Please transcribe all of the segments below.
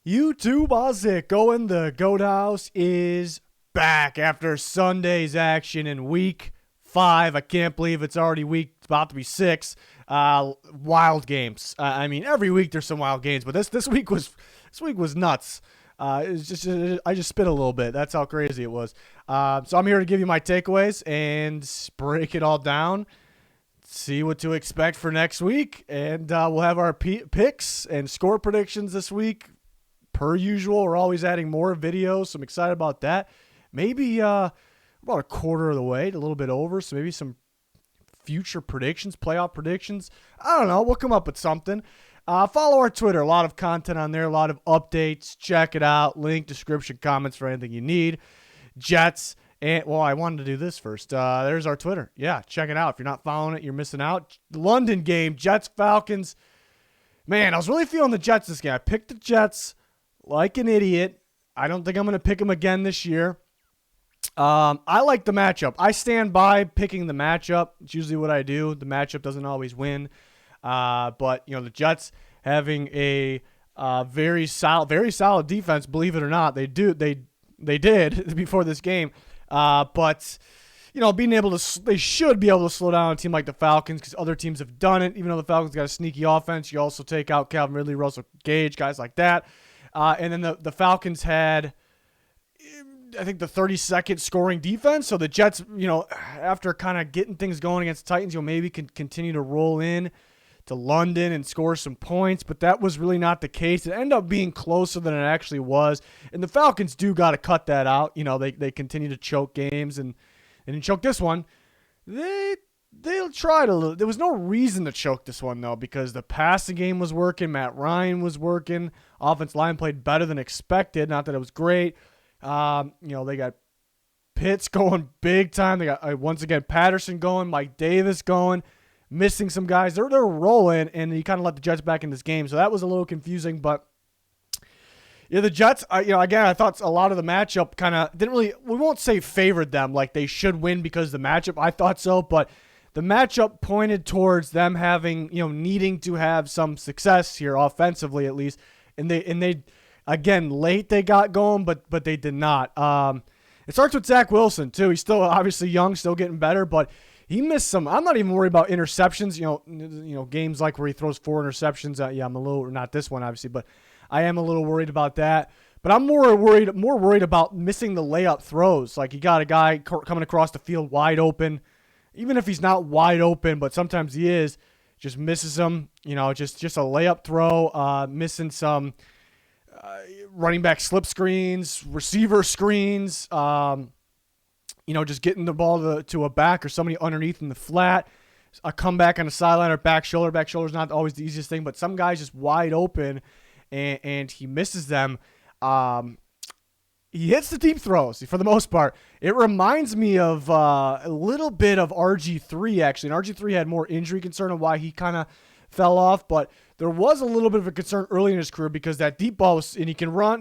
YouTube, how's it going? The Goat House is back after Sunday's action in week 5. I can't believe it's already it's about to be 6. Wild games. I mean, every week there's some wild games, but this week was nuts. It's just I just spit a little bit. That's how crazy it was. So I'm here to give you my takeaways and break it all down. See what to expect for next week, and we'll have our picks and score predictions this week. Per usual, we're always adding more videos, so I'm excited about that. Maybe about a quarter of the way, a little bit over, so maybe some future predictions, playoff predictions. I don't know. We'll come up with something. Follow our Twitter. A lot of content on there, a lot of updates. Check it out. Link, description, comments for anything you need. Jets. And, well, I wanted to do this first. There's our Twitter. Yeah, check it out. If you're not following it, you're missing out. The London game, Jets, Falcons. Man, I was really feeling the Jets this game. I picked the Jets like an idiot. I don't think I'm going to pick them again this year. I like the matchup. I stand by picking the matchup. It's usually what I do. The matchup doesn't always win. But, the Jets having a very solid defense, believe it or not. They did before this game. But being able to, they should be able to slow down a team like the Falcons because other teams have done it. Even though the Falcons got a sneaky offense, you also take out Calvin Ridley, Russell Gage, guys like that. And then the Falcons had, I think, the 32nd scoring defense. So the Jets, after kind of getting things going against the Titans, maybe can continue to roll in to London and score some points. But that was really not the case. It ended up being closer than it actually was. And the Falcons do got to cut that out. They continue to choke games, and they didn't choke this one. They'll try to. There was no reason to choke this one, though, because the passing game was working. Matt Ryan was working. Offensive line played better than expected. Not that it was great. They got Pitts going big time. They got, once again, Patterson going, Mike Davis going, missing some guys. They're rolling, and you kind of let the Jets back in this game. So that was a little confusing, but the Jets, again, I thought a lot of the matchup kind of didn't really, we won't say favored them like they should win because of the matchup. I thought so, but the matchup pointed towards them having, needing to have some success here offensively at least. And they again, late they got going, but they did not. It starts with Zach Wilson too. He's still obviously young, still getting better, but he missed some. I'm not even worried about interceptions. Games like where he throws 4 interceptions. I'm a little, not this one obviously, but I am a little worried about that. But I'm more worried about missing the layup throws. Like, you got a guy coming across the field wide open. Even if he's not wide open, but sometimes he is, just misses them. Just a layup throw, missing some running back slip screens, receiver screens, just getting the ball to a back or somebody underneath in the flat, a comeback on the sideline or back shoulder. Back shoulder is not always the easiest thing, but some guys just wide open, and he misses them. He hits the deep throws for the most part. It reminds me of a little bit of RG3, actually. And RG3 had more injury concern of why he kind of fell off, but there was a little bit of a concern early in his career because that deep ball was, and he can run,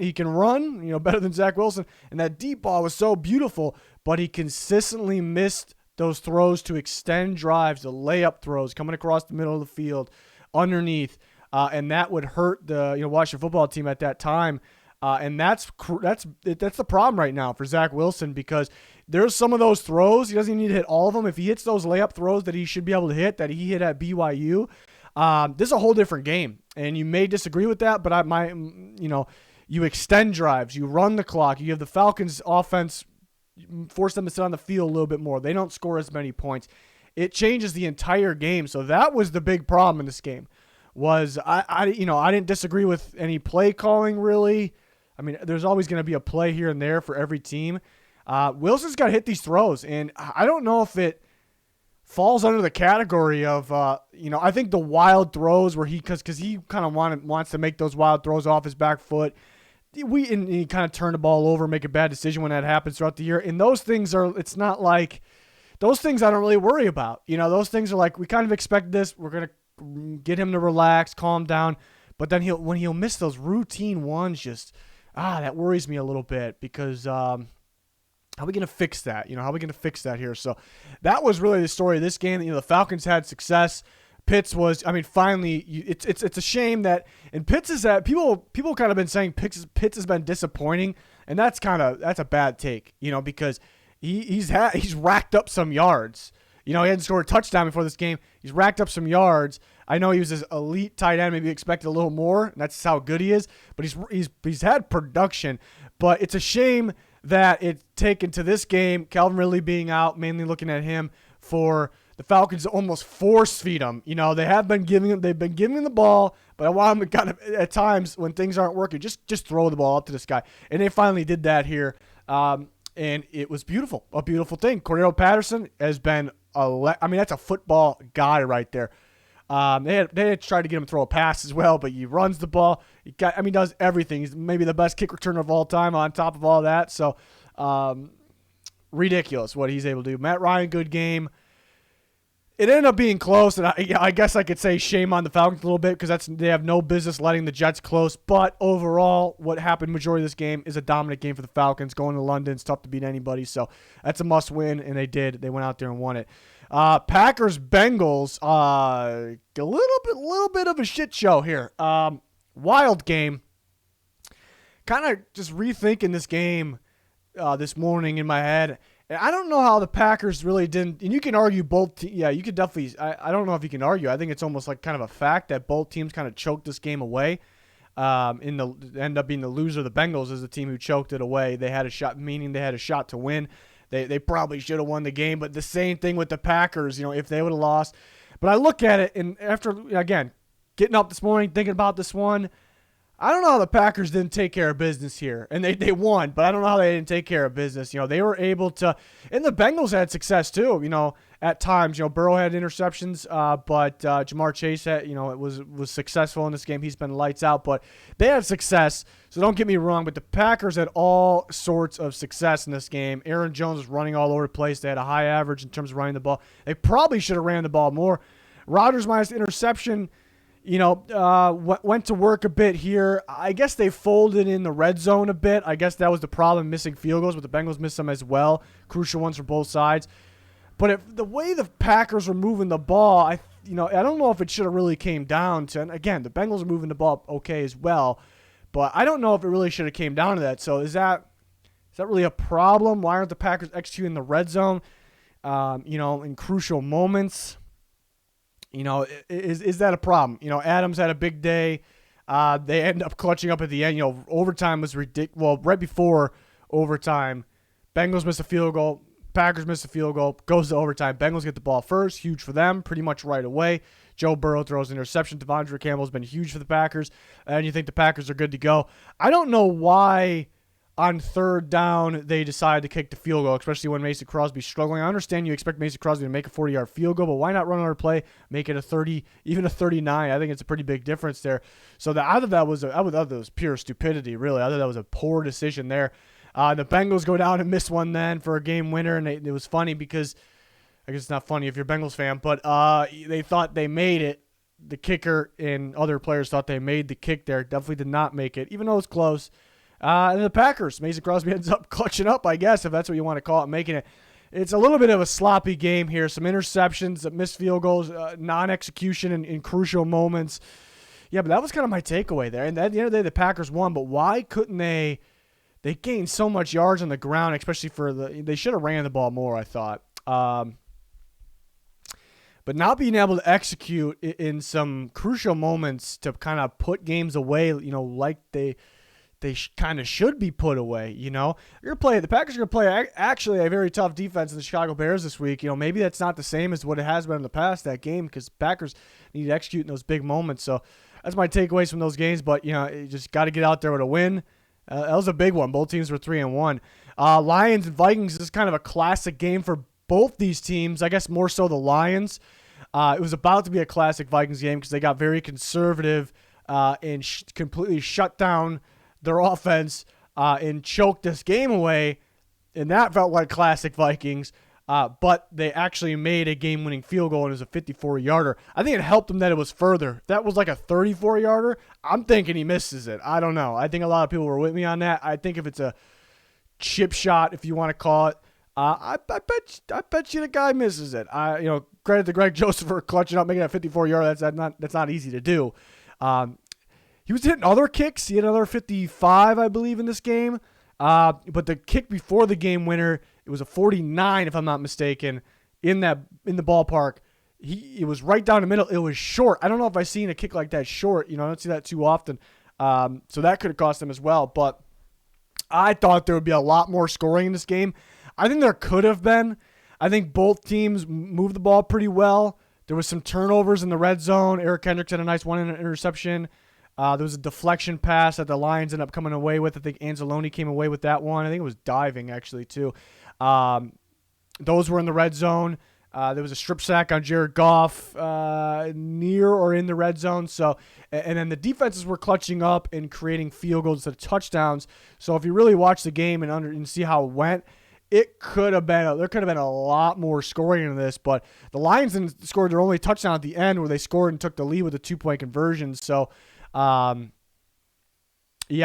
better than Zach Wilson, and that deep ball was so beautiful, but he consistently missed those throws to extend drives, the layup throws coming across the middle of the field, underneath, and that would hurt the Washington football team at that time. And that's the problem right now for Zach Wilson, because there's some of those throws. He doesn't even need to hit all of them. If he hits those layup throws that he should be able to hit, that he hit at BYU, this is a whole different game. And you may disagree with that, but you extend drives, you run the clock, you have the Falcons offense, force them to sit on the field a little bit more. They don't score as many points. It changes the entire game. So that was the big problem in this game. Was I didn't disagree with any play calling really. I mean, there's always going to be a play here and there for every team. Wilson's got to hit these throws, and I don't know if it falls under the category of, I think the wild throws where because he kind of wants to make those wild throws off his back foot. And he kind of turn the ball over, make a bad decision when that happens throughout the year. And those things it's not like, those things I don't really worry about. Those things are like, we kind of expect this. We're going to get him to relax, calm down. But then when he'll miss those routine ones, that worries me a little bit because how are we going to fix that? How are we going to fix that here? So that was really the story of this game. The Falcons had success, Pitts was, I mean, finally, it's a shame that, and Pitts is that people kind of been saying Pitts has been disappointing, and that's a bad take, because he's racked up some yards. He hadn't scored a touchdown before this game. He's racked up some yards. I know he was this elite tight end, maybe expected a little more, and that's how good he is, but he's had production, but it's a shame that it's taken to this game, Calvin Ridley being out, mainly looking at him for the Falcons to almost force feed him. They've been giving him the ball, but I want him to kind of, at times when things aren't working, just throw the ball up to this guy. And they finally did that here. And it was beautiful, a beautiful thing. Cordero Patterson has been that's a football guy right there. They had tried to get him to throw a pass as well, but he runs the ball. He does everything. He's maybe the best kick returner of all time on top of all that. So, ridiculous what he's able to do. Matt Ryan, good game. It ended up being close, and I guess I could say shame on the Falcons a little bit because they have no business letting the Jets close. But overall, what happened majority of this game is a dominant game for the Falcons. Going to London, it's tough to beat anybody, so that's a must-win, and they did. They went out there and won it. Packers Bengals, a little bit of a shit show here. Wild game. Kind of just rethinking this game this morning in my head. I don't know how the Packers really didn't, and you can argue both. You could definitely. I don't know if you can argue. I think it's almost like kind of a fact that both teams kind of choked this game away. End up being the loser. The Bengals is the team who choked it away. They had a shot, meaning they had a shot to win. They probably should have won the game, but the same thing with the Packers. If they would have lost. But I look at it, and after again getting up this morning thinking about this one. I don't know how the Packers didn't take care of business here. And they won, but I don't know how they didn't take care of business. They were able to – and the Bengals had success too, at times. Burrow had interceptions, but Jamar Chase had, was successful in this game. He's been lights out, but they had success. So don't get me wrong, but the Packers had all sorts of success in this game. Aaron Jones was running all over the place. They had a high average in terms of running the ball. They probably should have ran the ball more. Rodgers minus interception – went to work a bit here. I guess they folded in the red zone a bit. I guess that was the problem, missing field goals, but the Bengals missed some as well. Crucial ones for both sides. But the way the Packers were moving the ball, I don't know if it should have really came down to, and again, the Bengals are moving the ball okay as well, but I don't know if it really should have came down to that. So is that really a problem? Why aren't the Packers executing the red zone, in crucial moments? Is that a problem? Adams had a big day. They end up clutching up at the end. Overtime was ridiculous. Well, right before overtime, Bengals missed a field goal. Packers missed a field goal. Goes to overtime. Bengals get the ball first. Huge for them. Pretty much right away. Joe Burrow throws an interception. Devondre Campbell's been huge for the Packers. And you think the Packers are good to go. I don't know why on third down they decided to kick the field goal, especially when Mason Crosby's struggling. I understand you expect Mason Crosby to make a 40-yard field goal, but why not run another play, make it a 30, even a 39? I think it's a pretty big difference there. So I thought that was pure stupidity, really. I thought that was a poor decision there. The Bengals go down and miss one then for a game winner, and it was funny because I guess it's not funny if you're a Bengals fan, but they thought they made it. The kicker and other players thought they made the kick there. Definitely did not make it, even though it was close. And the Packers, Mason Crosby ends up clutching up, I guess, if that's what you want to call it, making it. It's a little bit of a sloppy game here. Some interceptions, missed field goals, non-execution in crucial moments. Yeah, but that was kind of my takeaway there. And at the end of the day, the Packers won, but why couldn't they gained so much yards on the ground, especially they should have ran the ball more, I thought. But not being able to execute in some crucial moments to kind of put games away, like they kind of should be put away, the Packers are going to play actually a very tough defense in the Chicago Bears this week. Maybe that's not the same as what it has been in the past, that game, because Packers need to execute in those big moments. So that's my takeaways from those games. But, you just got to get out there with a win. That was a big one. Both teams were 3-1. Lions and Vikings, this is kind of a classic game for both these teams. I guess more so the Lions. It was about to be a classic Vikings game because they got very conservative and completely shut down their offense and choked this game away, and that felt like classic Vikings. But they actually made a game-winning field goal, and it was a 54-yarder. I think it helped them that it was further. That was like a 34-yarder. I'm thinking he misses it. I don't know. I think a lot of people were with me on that. I think if it's a chip shot, if you want to call it, I bet you the guy misses it. Credit to Greg Joseph for clutching up, making that 54-yard. That's not easy to do. He was hitting other kicks. He had another 55, I believe, in this game. But the kick before the game winner, it was a 49, if I'm not mistaken, in the ballpark. It was right down the middle. It was short. I don't know if I've seen a kick like that short. I don't see that too often. So that could have cost them as well. But I thought there would be a lot more scoring in this game. I think there could have been. I think both teams moved the ball pretty well. There was some turnovers in the red zone. Eric Kendricks had a nice one interception. There was a deflection pass that the Lions ended up coming away with. I think Anzalone came away with that one. I think it was diving, actually, too. Those were in the red zone. There was a strip sack on Jared Goff near or in the red zone. So, and then the defenses were clutching up and creating field goals instead of touchdowns. So if you really watch the game and see how it went, there could have been a lot more scoring in this. But the Lions scored their only touchdown at the end where they scored and took the lead with a 2-point conversion. So, yeah,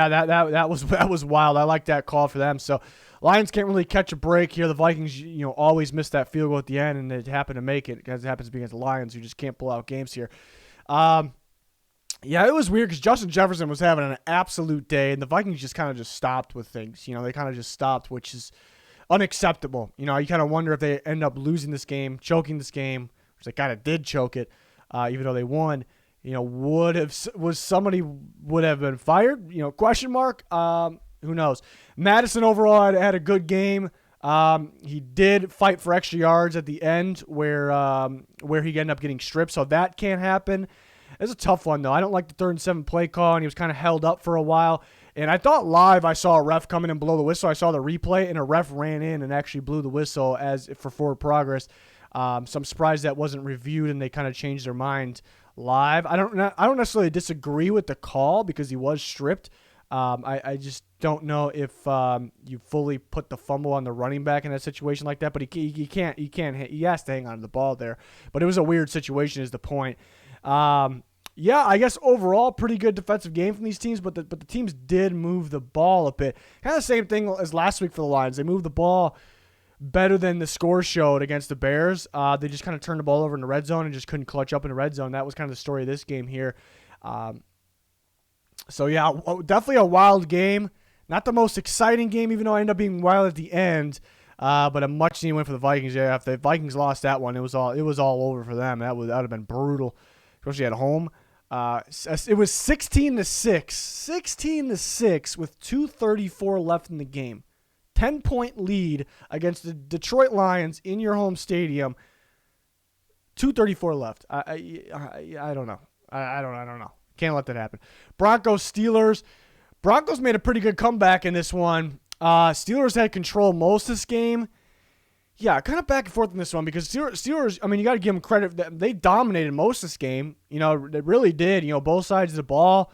that was wild. I like that call for them. So Lions can't really catch a break here. The Vikings, always miss that field goal at the end, and they happen to make it because it happens to be against the Lions, who just can't pull out games here. Yeah, it was weird because Justin Jefferson was having an absolute day, and the Vikings just kind of stopped with things. They kind of just stopped, which is unacceptable. You kind of wonder if they end up losing this game, choking this game, which they kind of did choke it, even though they won. Somebody would have been fired? Question mark. Who knows? Madison overall had a good game. He did fight for extra yards at the end where he ended up getting stripped, so that can't happen. It's a tough one, though. I don't like the 3rd and 7 play call, and he was kind of held up for a while. And I thought live I saw a ref come in and blow the whistle. I saw the replay, and a ref ran in and actually blew the whistle for forward progress. So I'm surprised that wasn't reviewed and they kind of changed their mind live. I don't necessarily disagree with the call because he was stripped. I just don't know if you fully put the fumble on the running back in a situation like that. But he can't. He has to hang on to the ball there. But it was a weird situation, is the point. Yeah, I guess overall pretty good defensive game from these teams, but the teams did move the ball a bit. Kind of the same thing as last week for the Lions. They moved the ball better than the score showed against the Bears. They just kind of turned the ball over in the red zone and just couldn't clutch up in the red zone. That was kind of the story of this game here. So, yeah, definitely a wild game. Not the most exciting game, even though I ended up being wild at the end. But a much-needed win for the Vikings. Yeah, if the Vikings lost that one, it was all over for them. That would have been brutal, especially at home. It was 16-6. 16-6 with 2:34 left in the game. 10-point lead against the Detroit Lions in your home stadium. 2:34 left. I don't know. I don't know. Can't let that happen. Broncos Steelers. Broncos made a pretty good comeback in this one. Steelers had control most of this game. Yeah, kind of back and forth in this one because Steelers, I mean, you got to give them credit. They dominated most of this game. They really did. Both sides of the ball.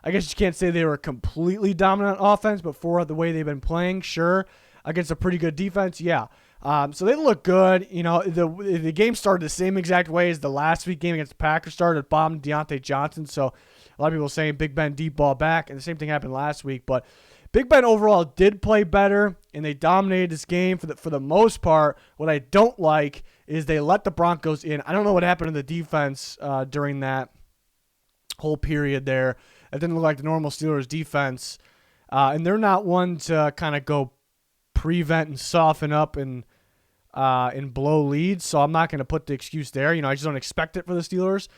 I guess you can't say they were completely dominant offense, but for the way they've been playing, sure. Against a pretty good defense, yeah. So they look good. The game started the same exact way as the last week game against the Packers started. Bombed Deontay Johnson. So a lot of people saying Big Ben deep ball back, and the same thing happened last week. But Big Ben overall did play better, and they dominated this game for the most part. What I don't like is they let the Broncos in. I don't know what happened to the defense during that whole period there. It didn't look like the normal Steelers defense. And they're not one to kind of go prevent and soften up and blow leads. So I'm not going to put the excuse there. I just don't expect it for the Steelers.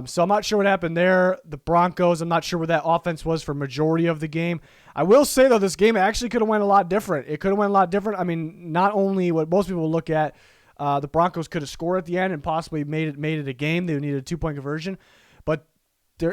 So I'm not sure what happened there. The Broncos, I'm not sure where that offense was for majority of the game. I will say, though, this game actually could have went a lot different. It could have went a lot different. I mean, not only what most people look at, the Broncos could have scored at the end and possibly made it a game. They needed a 2-point conversion. But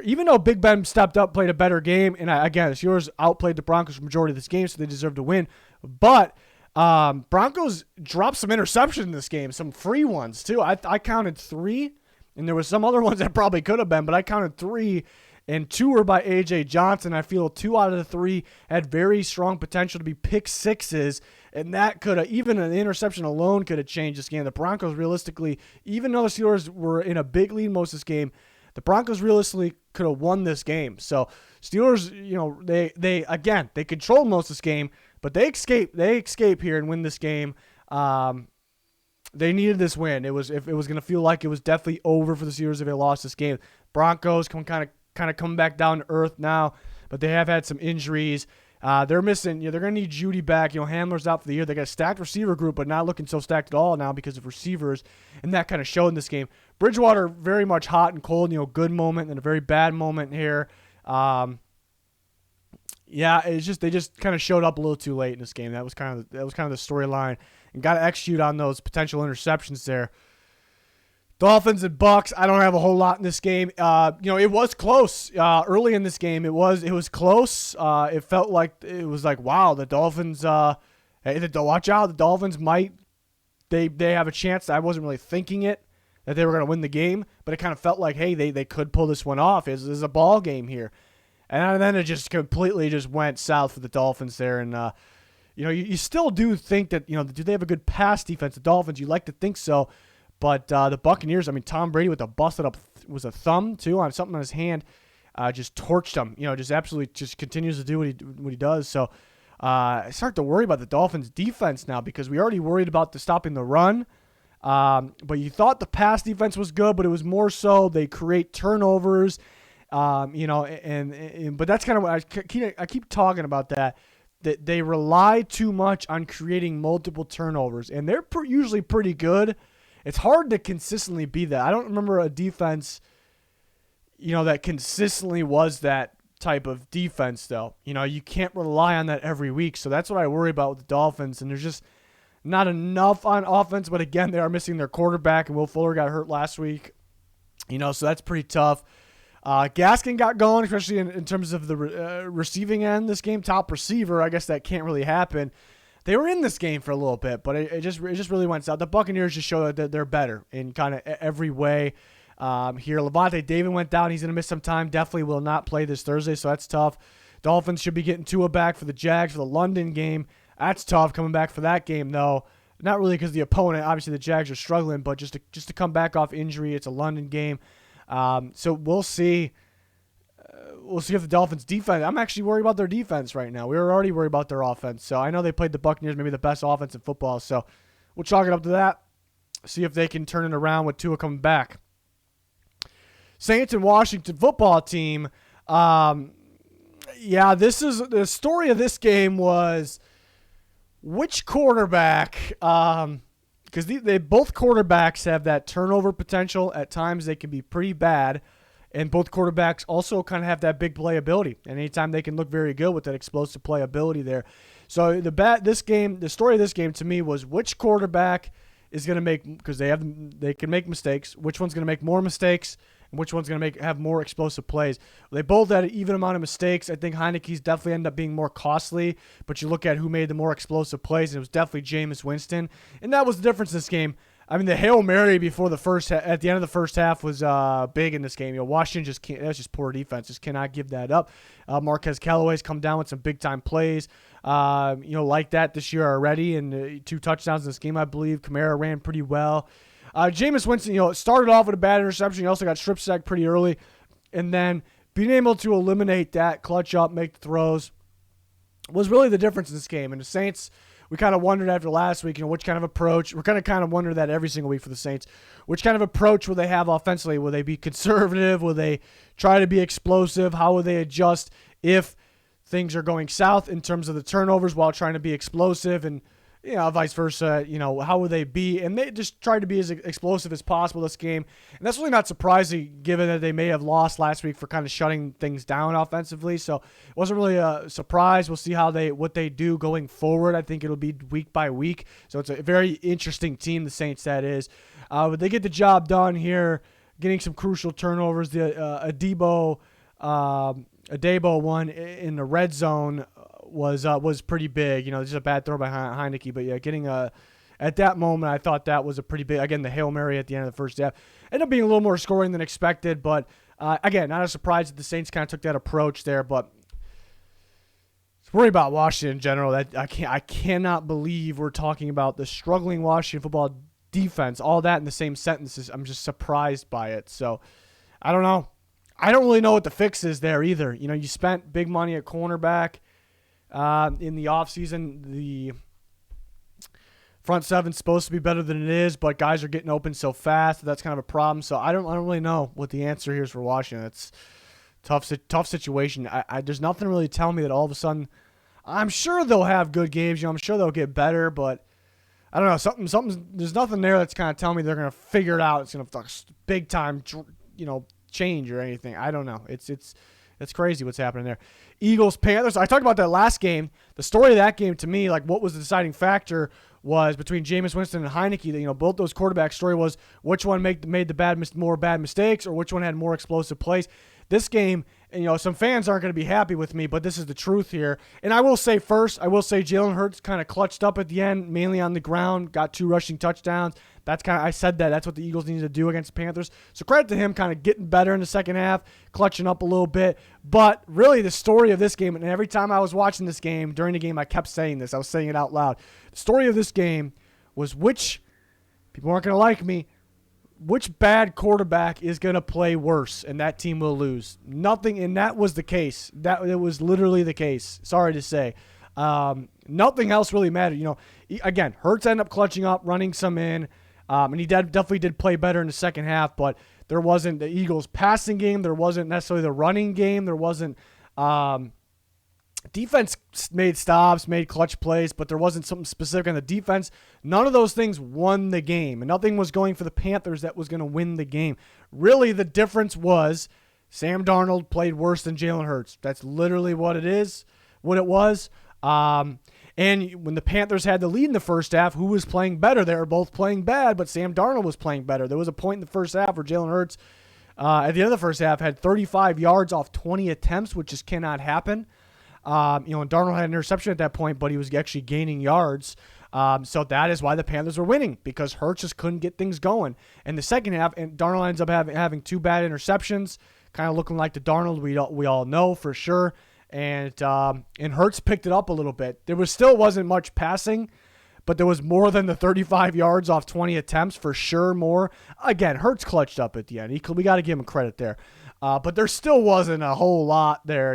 even though Big Ben stepped up, played a better game, and again, the Steelers outplayed the Broncos for majority of this game, so they deserve to win. But Broncos dropped some interceptions in this game, some free ones, too. I counted 3. And there were some other ones that probably could have been, but I counted 3, and 2 were by A.J. Johnson. I feel 2 out of the 3 had very strong potential to be pick sixes, and that could have, even an interception alone could have changed this game. The Broncos realistically, even though the Steelers were in a big lead most of this game, the Broncos realistically could have won this game. So Steelers, they controlled most of this game, but they escape here and win this game. They needed this win. It was going to feel like it was definitely over for the Steelers if they lost this game. Broncos kind of coming back down to earth now, but they have had some injuries. They're missing. They're going to need Judy back. Handler's out for the year. They got a stacked receiver group, but not looking so stacked at all now because of receivers, and that kind of showed in this game. Bridgewater very much hot and cold. Good moment and a very bad moment here. It's just they just kind of showed up a little too late in this game. That was kind of the storyline, and got to execute on those potential interceptions there. Dolphins and Bucks, I don't have a whole lot in this game. It was close early in this game. It was close. It felt like it was like, wow, the Dolphins. Watch out, the Dolphins might. They have a chance. I wasn't really thinking that they were going to win the game, but it kind of felt like, hey, they could pull this one off. There's a ball game here, and then it just completely just went south for the Dolphins there. And you still do think that do they have a good pass defense? The Dolphins, you like to think so. But the Buccaneers, Tom Brady with a busted up was a thumb too on something on his hand, just torched him. Just absolutely just continues to do what he does. So I start to worry about the Dolphins' defense now because we already worried about stopping the run. But you thought the pass defense was good, but it was more so they create turnovers. But that's kind of what I keep talking about that they rely too much on creating multiple turnovers, and they're usually pretty good. It's hard to consistently be that. I don't remember a defense, that consistently was that type of defense, though. You can't rely on that every week. So that's what I worry about with the Dolphins. And there's just not enough on offense. But again, they are missing their quarterback, and Will Fuller got hurt last week. So that's pretty tough. Gaskin got going, especially in terms of the receiving end this game. Top receiver, I guess that can't really happen. They were in this game for a little bit, but it just really went south. The Buccaneers just showed that they're better in kind of every way. Here, Levante David went down. He's going to miss some time. Definitely will not play this Thursday, so that's tough. Dolphins should be getting Tua back for the Jags for the London game. That's tough coming back for that game, though. Not really because the opponent, obviously the Jags are struggling, but just to come back off injury. It's a London game. So we'll see. We'll see if the Dolphins' defense. I'm actually worried about their defense right now. We were already worried about their offense. So I know they played the Buccaneers, maybe the best offense in football. So we'll chalk it up to that. See if they can turn it around with Tua coming back. Saints and Washington football team. This is the story of this game was which quarterback. Because they both quarterbacks have that turnover potential. At times they can be pretty bad. And both quarterbacks also kind of have that big playability. And anytime they can look very good with that explosive playability there. So the story of this game to me was which quarterback is going to make, because they can make mistakes, which one's going to make more mistakes, and which one's going to have more explosive plays. They both had an even amount of mistakes. I think Heineke's definitely ended up being more costly, but you look at who made the more explosive plays, and it was definitely Jameis Winston. And that was the difference in this game. The Hail Mary before at the end of the first half was big in this game. Washington just can't. That's just poor defense. Just cannot give that up. Marquez Callaway's come down with some big time plays. Like that this year already, and 2 touchdowns in this game, I believe. Kamara ran pretty well. Jameis Winston, started off with a bad interception. He also got strip sacked pretty early, and then being able to eliminate that, clutch up, make the throws, was really the difference in this game. And the Saints. We kind of wondered after last week, which kind of approach. We're kind of wondering that every single week for the Saints. Which kind of approach will they have offensively? Will they be conservative? Will they try to be explosive? How will they adjust if things are going south in terms of the turnovers while trying to be explosive? And vice versa, how would they be? And they just tried to be as explosive as possible this game. And that's really not surprising given that they may have lost last week for kind of shutting things down offensively. So it wasn't really a surprise. We'll see what they do going forward. I think it'll be week by week. So it's a very interesting team, the Saints, that is. But they get the job done here, getting some crucial turnovers. The Adebo one in the red zone was pretty big. Just a bad throw by Heineke, but getting at that moment, I thought that was a pretty big. Again, the Hail Mary at the end of the first half ended up being a little more scoring than expected, but again, not a surprise that the Saints kind of took that approach there. But worry about Washington in general. That I cannot believe we're talking about the struggling Washington football defense. All that in the same sentences. I'm just surprised by it. So I don't know. I don't really know what the fix is there either. You spent big money at cornerback. In the offseason, Front seven's supposed to be better than it is, but guys are getting open so fast. That's kind of a problem. So I don't really know what the answer here is for Washington. It's tough situation. There's nothing really telling me that all of a sudden, I'm sure they'll have good games. I'm sure they'll get better, but I don't know. Something. There's nothing there that's kind of telling me they're going to figure it out. It's going to big time, change or anything. I don't know. It's crazy what's happening there. Eagles, Panthers. I talked about that last game. The story of that game to me, like what was the deciding factor was between Jameis Winston and Heineke. Both those quarterbacks' story was which one made the more bad mistakes or which one had more explosive plays. This game, some fans aren't going to be happy with me, but this is the truth here. And I will say Jalen Hurts kind of clutched up at the end, mainly on the ground, got 2 rushing touchdowns. I said that's what the Eagles needed to do against the Panthers. So credit to him kind of getting better in the second half, clutching up a little bit. But really the story of this game, and every time I was watching this game, during the game I kept saying this. I was saying it out loud. The story of this game was people aren't going to like me, which bad quarterback is going to play worse and that team will lose. Nothing, and that was the case. It was literally the case. Sorry to say. Nothing else really mattered. Again, Hurts ended up clutching up, running some in. And he definitely did play better in the second half, but there wasn't the Eagles' passing game. There wasn't necessarily the running game. There wasn't defense made stops, made clutch plays, but there wasn't something specific on the defense. None of those things won the game, and nothing was going for the Panthers that was going to win the game. Really, the difference was Sam Darnold played worse than Jalen Hurts. That's literally what it was. And when the Panthers had the lead in the first half, who was playing better? They were both playing bad, but Sam Darnold was playing better. There was a point in the first half where Jalen Hurts, at the end of the first half, had 35 yards off 20 attempts, which just cannot happen. And Darnold had an interception at that point, but he was actually gaining yards. So that is why the Panthers were winning, because Hurts just couldn't get things going. In the second half, and Darnold ends up having 2 bad interceptions, kind of looking like the Darnold we all know for sure. And Hurts picked it up a little bit. There wasn't much passing, but there was more than the 35 yards off 20 attempts, for sure more. Again, Hurts clutched up at the end. We got to give him credit there. But there still wasn't a whole lot there,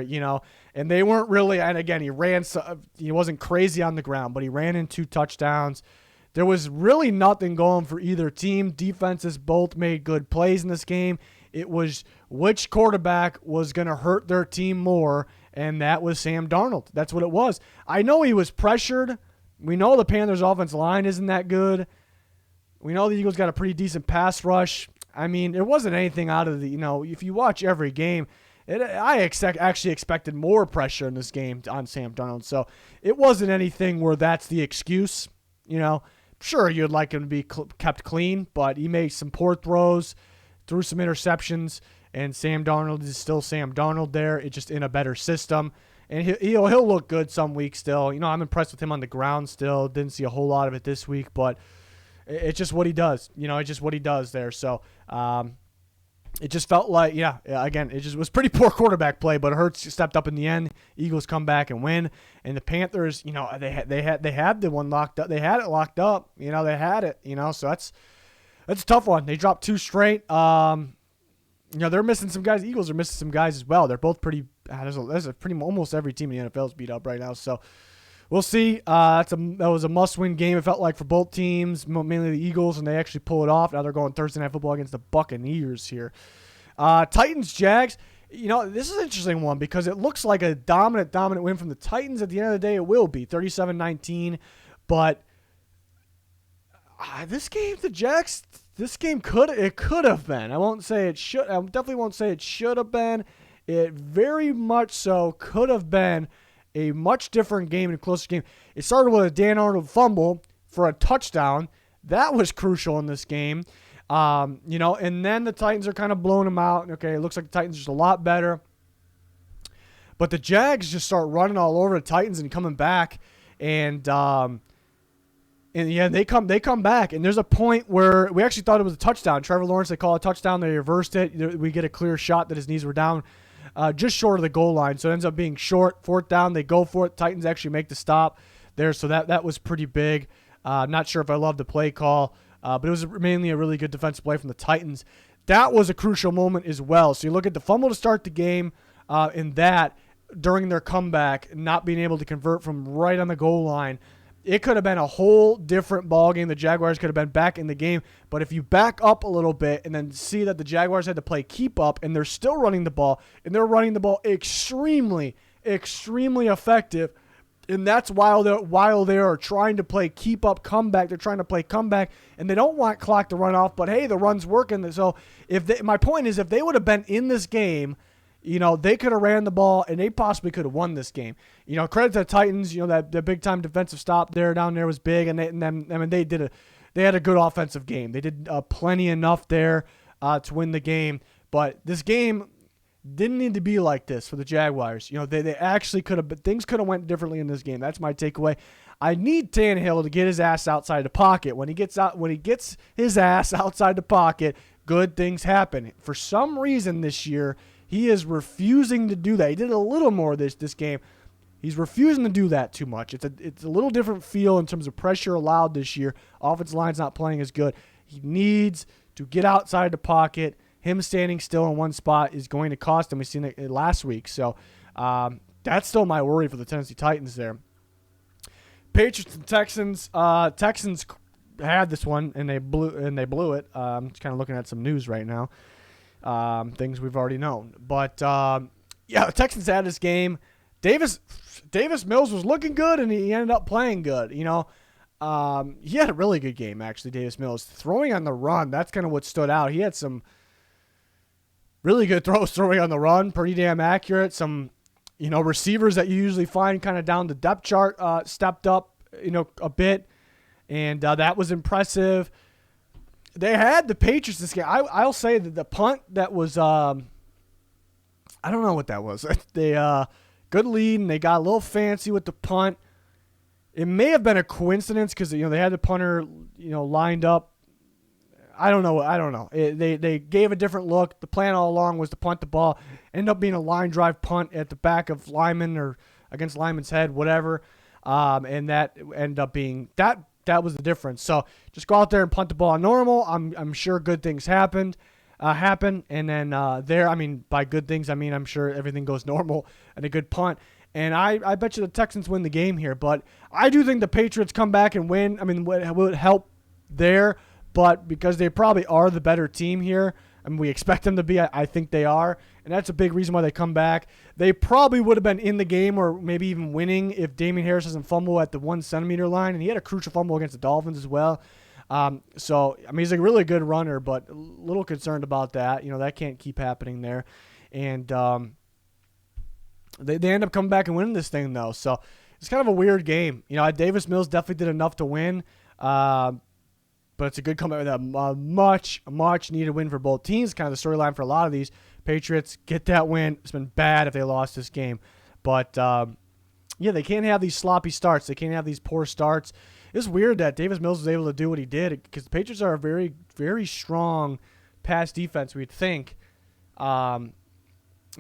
and they weren't really, and again, he wasn't crazy on the ground, but he ran in 2 touchdowns. There was really nothing going for either team. Defenses both made good plays in this game. It was which quarterback was going to hurt their team more, and that was Sam Darnold. That's what it was. I know he was pressured. We know the Panthers' offensive line isn't that good. We know the Eagles got a pretty decent pass rush. I mean, there wasn't anything out of the, if you watch every game, I actually expected more pressure in this game on Sam Darnold. So it wasn't anything where that's the excuse. Sure, you'd like him to be kept clean, but he made some poor throws, threw some interceptions, and Sam Darnold is still Sam Darnold there. It's just in a better system. And he'll look good some weeks still. I'm impressed with him on the ground still. Didn't see a whole lot of it this week, but it's just what he does. It's just what he does there. So it just felt like, again, it just was pretty poor quarterback play, but Hurts stepped up in the end. Eagles come back and win. And the Panthers, they had the one locked up. They had it locked up. They had it, so that's a tough one. They dropped 2 straight. They're missing some guys. The Eagles are missing some guys as well. They're both pretty. There's a pretty almost every team in the NFL is beat up right now. So we'll see. That was a must-win game. It felt like for both teams, mainly the Eagles, and they actually pull it off. Now they're going Thursday Night Football against the Buccaneers here. Titans Jags. This is an interesting one because it looks like a dominant win from the Titans. At the end of the day, it will be 37-19, but this game, the Jags. This game could have been. I won't say it should. I definitely won't say it should have been. It very much so could have been a much different game and a closer game. It started with a Dan Arnold fumble for a touchdown. That was crucial in this game. And then the Titans are kind of blowing them out. Okay, it looks like the Titans are just a lot better. But the Jags just start running all over the Titans and coming back. And they come back, and there's a point where we actually thought it was a touchdown. Trevor Lawrence, they call a touchdown. They reversed it. We get a clear shot that his knees were down just short of the goal line. So it ends up being short. 4th down, they go for it. Titans actually make the stop there, so that was pretty big. Not sure if I love the play call, but it was mainly a really good defensive play from the Titans. That was a crucial moment as well. So you look at the fumble to start the game, and that during their comeback, not being able to convert from right on the goal line. it could have been a whole different ballgame. The Jaguars could have been back in the game. But if you back up a little bit and then see that the Jaguars had to play keep up and they're still running the ball, and they're running the ball extremely, extremely effective, and that's while they are trying to play keep up comeback. They're trying to play comeback, and they don't want clock to run off. But, hey, the run's working. So my point is, if they would have been in this game, they could have ran the ball, and they possibly could have won this game. Credit to the Titans. That the big time defensive stop down there was big, and they had a good offensive game. They did plenty enough there to win the game. But this game didn't need to be like this for the Jaguars. They actually could have, but things could have went differently in this game. That's my takeaway. I need Tannehill to get his ass outside the pocket. When he gets his ass outside the pocket, good things happen. For some reason this year, he is refusing to do that. He did a little more this game. He's refusing to do that too much. It's a little different feel in terms of pressure allowed this year. Offensive line's not playing as good. He needs to get outside the pocket. Him standing still in one spot is going to cost him. We've seen it last week. So that's still my worry for the Tennessee Titans there. Patriots and Texans. Texans had this one, and they blew it. I'm just kind of looking at some news right now. Things we've already known. But, the Texans had this game. Davis Mills was looking good, and he ended up playing good. He had a really good game, actually, Davis Mills. Throwing on the run, that's kind of what stood out. He had some really good throws throwing on the run, pretty damn accurate. Some, receivers that you usually find kind of down the depth chart stepped up, a bit, and that was impressive. They had the Patriots this game. I'll say that the punt that was, I don't know what that was. They good lead, and they got a little fancy with the punt. It may have been a coincidence because they had the punter lined up. I don't know. They gave a different look. The plan all along was to punt the ball. Ended up being a line drive punt at the back of lineman or against lineman's head, whatever. And that ended up being that. That was the difference. So just go out there and punt the ball normal. I'm sure good things happen. And then by good things, I'm sure everything goes normal and a good punt. And I bet you the Texans win the game here. But I do think the Patriots come back and win. Would help there. But because they probably are the better team here, we expect them to be, I think they are. And that's a big reason why they come back. They probably would have been in the game or maybe even winning if Damian Harris doesn't fumble at the 1 centimeter line. And he had a crucial fumble against the Dolphins as well. He's a really good runner, but a little concerned about that. That can't keep happening there. And they end up coming back and winning this thing, though. So it's kind of a weird game. Davis Mills definitely did enough to win. But it's a good comeback with a much, much needed win for both teams. Kind of the storyline for a lot of these. Patriots get that win. It's been bad if they lost this game. But, they can't have these sloppy starts. They can't have these poor starts. It's weird that Davis Mills was able to do what he did because the Patriots are a very, very strong pass defense, we'd think. And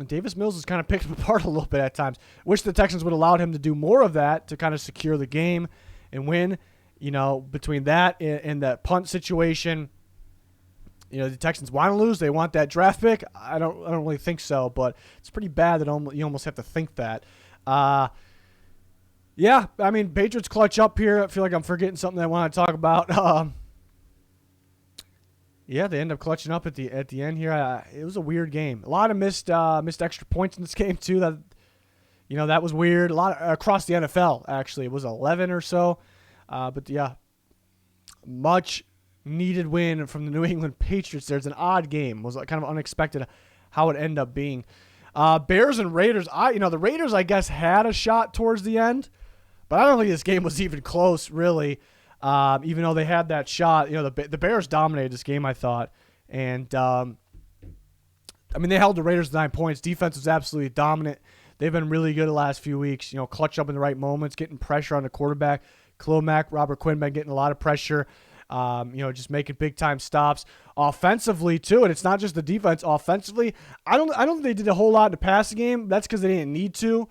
Davis Mills has kind of picked him apart a little bit at times. Wish the Texans would have allowed him to do more of that to kind of secure the game and win. Between that and that punt situation, the Texans want to lose. They want that draft pick. I don't really think so, but it's pretty bad that you almost have to think that. Patriots clutch up here. I feel like I'm forgetting something that I want to talk about. They end up clutching up at the end here. It was a weird game. A lot of missed extra points in this game too. That was weird. A lot across the NFL actually. It was 11 or so. Much needed win from the New England Patriots. There's an odd game. It was kind of unexpected how it ended up being. Bears and Raiders. The Raiders, I guess, had a shot towards the end, but I don't think this game was even close, really. Even though they had that shot, the Bears dominated this game, I thought, and they held the Raiders to 9 points. Defense was absolutely dominant. They've been really good the last few weeks. Clutch up in the right moments, getting pressure on the quarterback. Khalil Mack, Robert Quinn been getting a lot of pressure, just making big-time stops. Offensively, too, and it's not just the defense. Offensively, I don't think they did a whole lot in the passing game. That's because they didn't need to.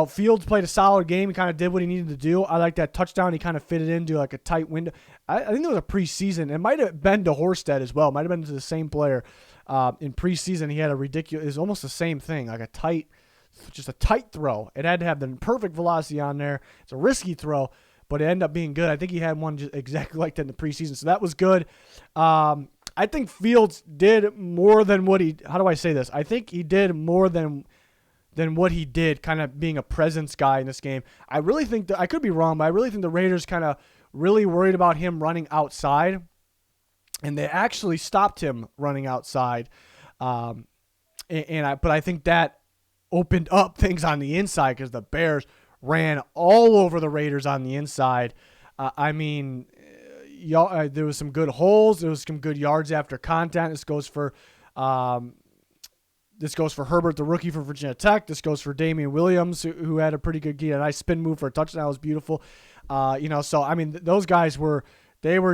Fields played a solid game. He kind of did what he needed to do. I like that touchdown. He kind of fitted into like a tight window. I think it was a preseason. It might have been to Horsted as well. It might have been to the same player. In preseason, he had a ridiculous – it's almost the same thing, like a tight throw. It had to have the perfect velocity on there. It's a risky throw. but it ended up being good. I think he had one just exactly like that in the preseason, so that was good. I think Fields did more than what he – how do I say this? I think he did more than what he did kind of being a presence guy in this game. I really think that – I could be wrong, but I really think the Raiders kind of really worried about him running outside, and they actually stopped him running outside. But I think that opened up things on the inside because the Bears ran all over the Raiders on the inside. There was some good holes. There was some good yards after contact. This goes for Herbert, the rookie from Virginia Tech. This goes for Damian Williams, who had a pretty good game. A nice spin move for a touchdown. It was beautiful. Those guys were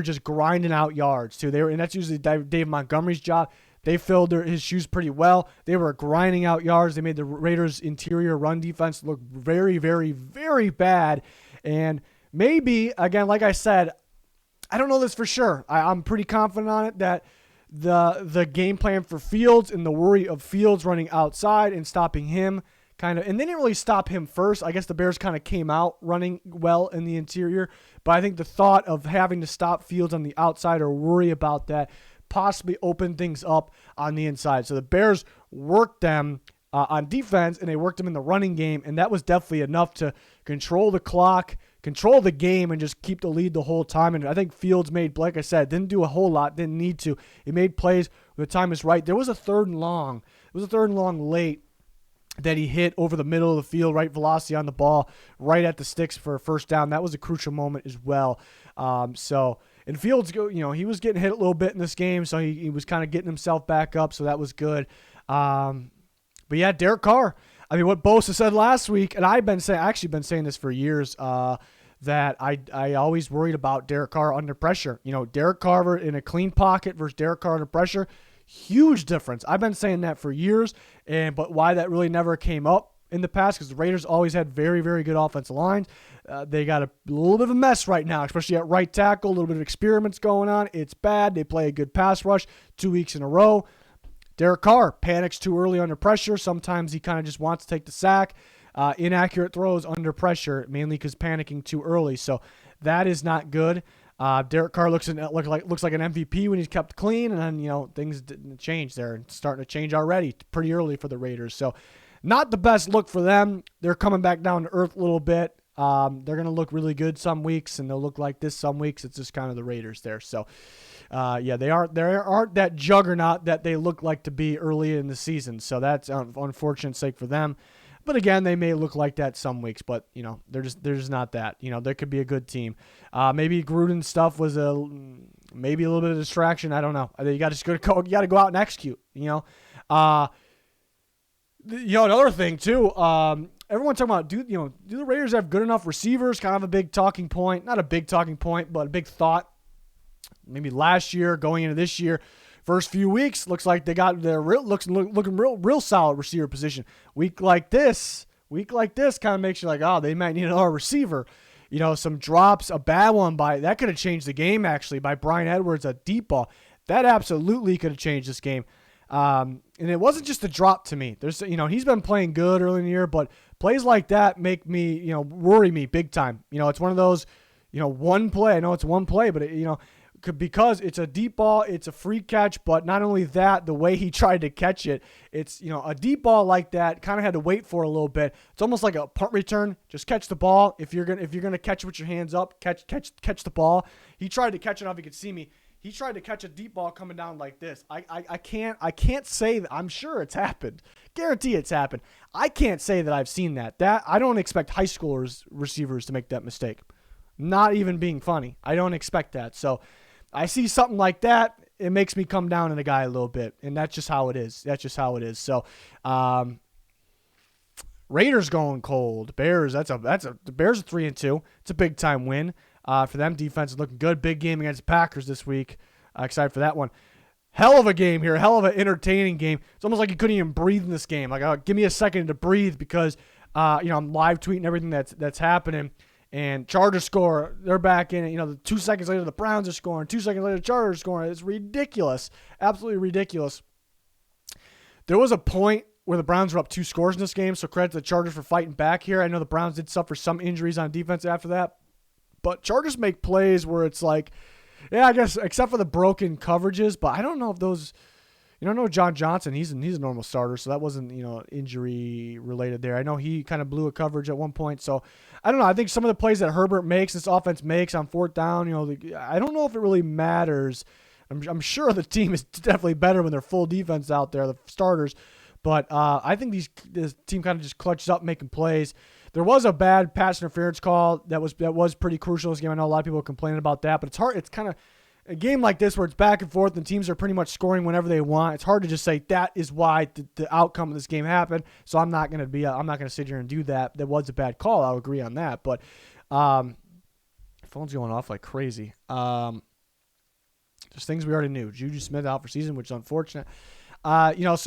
just grinding out yards too. And that's usually Dave Montgomery's job. They filled his shoes pretty well. They were grinding out yards. They made the Raiders' interior run defense look very, very, very bad. And maybe, again, like I said, I don't know this for sure. I'm pretty confident on it that the game plan for Fields and the worry of Fields running outside and stopping him and they didn't really stop him first. I guess the Bears kind of came out running well in the interior, but I think the thought of having to stop Fields on the outside or worry about that possibly opened things up on the inside. So the Bears worked them on defense, and they worked them in the running game, and that was definitely enough to control the clock, control the game, and just keep the lead the whole time. And I think Fields made, like I said, didn't do a whole lot, didn't need to. He made plays when the time is right. There was a third and long. It was a third and long late that he hit over the middle of the field, right velocity on the ball, right at the sticks for a first down. That was a crucial moment as well. And Fields, he was getting hit a little bit in this game, so he was kind of getting himself back up, so that was good. But yeah, Derek Carr. I mean, what Bosa said last week, and I've actually been saying this for years, that I always worried about Derek Carr under pressure. Derek Carr in a clean pocket versus Derek Carr under pressure, huge difference. I've been saying that for years, but why that really never came up in the past, because the Raiders always had very, very good offensive lines. They got a little bit of a mess right now, especially at right tackle, a little bit of experiments going on. It's bad. They play a good pass rush 2 weeks in a row. Derek Carr panics too early under pressure. Sometimes he kind of just wants to take the sack. Inaccurate throws under pressure, mainly because panicking too early. So that is not good. Derek Carr looks like an MVP when he's kept clean, and then things didn't change there. It's starting to change already pretty early for the Raiders. So not the best look for them. They're coming back down to earth a little bit. They're going to look really good some weeks, and they'll look like this some weeks. It's just kind of the Raiders there. So, they aren't that juggernaut that they look like to be early in the season. So that's an unfortunate sake for them. But again, they may look like that some weeks, but they're just not that. They could be a good team. Maybe Gruden's stuff was maybe a little bit of distraction. I don't know. You got to go out and execute. Another thing too. Everyone's talking about do the Raiders have good enough receivers? Kind of a big talking point. Not a big talking point, but a big thought. Maybe last year going into this year, first few weeks looks like they got their looking real solid receiver position. Week like this kind of makes you like, oh, they might need another receiver. Some drops, a bad one that could have changed the game actually by Bryan Edwards, a deep ball that absolutely could have changed this game. And it wasn't just a drop to me. There's, he's been playing good early in the year, but plays like that make me, worry me big time. It's one of those, one play. I know it's one play, but because it's a deep ball, it's a free catch. But not only that, the way he tried to catch it, it's, a deep ball like that. Kind of had to wait for a little bit. It's almost like a punt return. Just catch the ball. If you're gonna catch it with your hands up, catch the ball. He tried to catch it. I don't know if you could see me. He tried to catch a deep ball coming down like this. I can't say that. I'm sure it's happened. Guarantee it's happened. I can't say that I've seen that. I don't expect high schoolers receivers to make that mistake. Not even being funny. I don't expect that. So I see something like that. It makes me come down on the guy a little bit, and that's just how it is. So, Raiders going cold. Bears. The Bears are 3-2. It's a big time win. For them, defense is looking good. Big game against the Packers this week. Excited for that one. Hell of a game here. Hell of an entertaining game. It's almost like you couldn't even breathe in this game. Like, give me a second to breathe because, I'm live tweeting everything that's happening. And Chargers score. They're back in it. 2 seconds later, the Browns are scoring. 2 seconds later, the Chargers are scoring. It's ridiculous. Absolutely ridiculous. There was a point where the Browns were up 2 scores in this game, so credit to the Chargers for fighting back here. I know the Browns did suffer some injuries on defense after that. But Chargers make plays where it's like, yeah, I guess except for the broken coverages, but I don't know if those. You don't know John Johnson. He's a normal starter, so that wasn't injury related there. I know he kind of blew a coverage at one point. So I don't know. I think some of the plays that Herbert makes, this offense makes on fourth down, I don't know if it really matters. I'm sure the team is definitely better when they're full defense out there, the starters. But I think this team kind of just clutches up making plays. There was a bad pass interference call that was pretty crucial in this game. I know a lot of people are complaining about that, but it's hard. It's kind of a game like this where it's back and forth and teams are pretty much scoring whenever they want. It's hard to just say that is why the outcome of this game happened. So I'm not going to sit here and do that. That was a bad call. I'll agree on that. But phone's going off like crazy. Just things we already knew. Juju Smith out for season, which is unfortunate. You